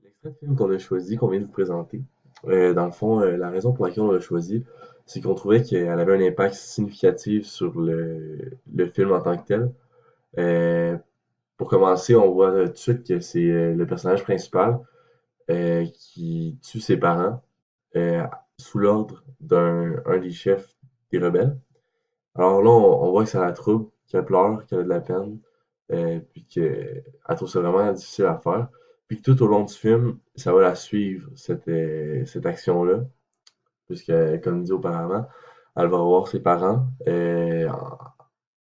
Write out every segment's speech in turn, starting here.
L'extrait de film qu'on a choisi, qu'on vient de vous présenter, dans le fond, la raison pour laquelle on l'a choisi, c'est qu'on trouvait qu'elle avait un impact significatif sur le film en tant que tel. Euh, pour commencer, on voit tout de suite que c'est le personnage principal qui tue ses parents euh, sous l'ordre d'un un des chefs des rebelles. Alors là, on voit que ça la trouble, qu'elle pleure, qu'elle a de la peine, puis qu'elle trouve ça vraiment difficile à faire. Puis que tout au long du film, ça va la suivre, cette action-là, puisque, comme dit auparavant, elle va revoir ses parents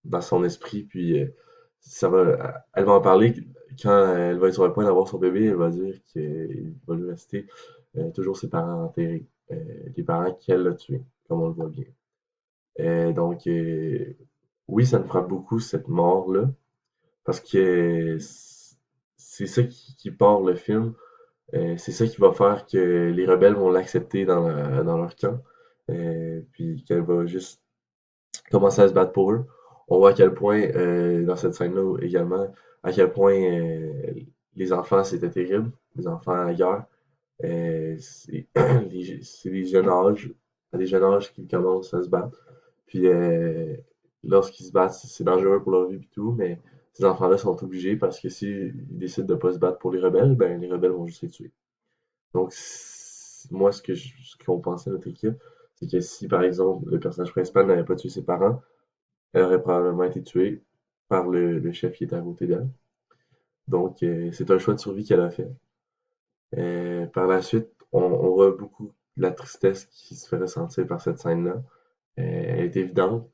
dans son esprit, puis elle va en parler quand elle va être sur le point d'avoir son bébé, elle va dire qu'il va lui rester toujours ses parents enterrés, les parents qu'elle a tués, comme on le voit bien. Donc, oui, ça me frappe beaucoup, cette mort-là, parce que c'est ça qui part le film. C'est ça qui va faire que les rebelles vont l'accepter dans leur camp. Puis qu'elle va juste commencer à se battre pour eux. On voit à quel point, dans cette scène-là également, à quel point les enfants, c'était terrible. Les enfants à la guerre. C'est c'est des jeunes âges, à des jeunes âges qu'ils commencent à se battre. Puis lorsqu'ils se battent, c'est dangereux pour leur vie et tout, mais ces enfants-là sont obligés parce que s'ils décident de pas se battre pour les rebelles, ben les rebelles vont juste les tuer. Donc moi, ce qu'on pensait notre équipe, c'est que si par exemple le personnage principal n'avait pas tué ses parents, elle aurait probablement été tuée par le chef qui était à côté d'elle. Donc c'est un choix de survie qu'elle a fait. Par la suite, on voit beaucoup de la tristesse qui se fait ressentir par cette scène-là. Elle est évidente,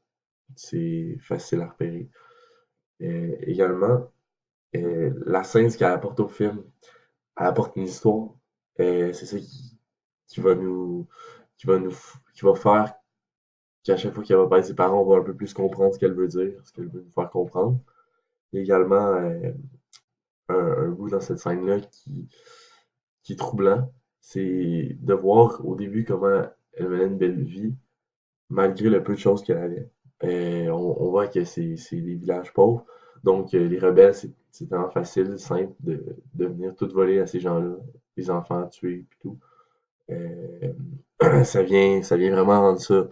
c'est facile à repérer. Également, la scène, ce qu'elle apporte au film, elle apporte une histoire. C'est ça qui va nous, qui va faire qu'à chaque fois qu'elle va parler de ses parents, on va un peu plus comprendre ce qu'elle veut dire, ce qu'elle veut nous faire comprendre. Il y a également un bout dans cette scène-là qui est troublant. C'est de voir au début comment elle menait une belle vie, malgré le peu de choses qu'elle avait. On voit que c'est des villages pauvres. Donc, les rebelles, c'est tellement facile, simple de venir tout voler à ces gens-là, les enfants tués et tout. Euh, ça vient vraiment rendre ça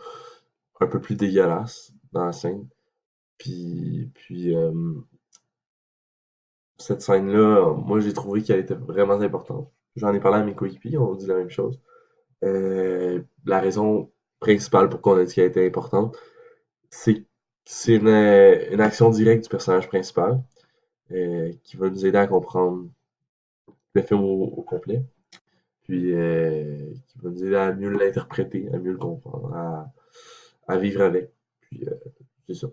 un peu plus dégueulasse dans la scène. Puis cette scène-là, moi, j'ai trouvé qu'elle était vraiment importante. J'en ai parlé à mes coéquipiers, on dit la même chose. La raison principale pour qu'on a dit qu'elle était importante, c'est c'est une action directe du personnage principal qui va nous aider à comprendre le film au complet, puis qui va nous aider à mieux l'interpréter, à mieux le comprendre, à vivre avec. Puis c'est ça.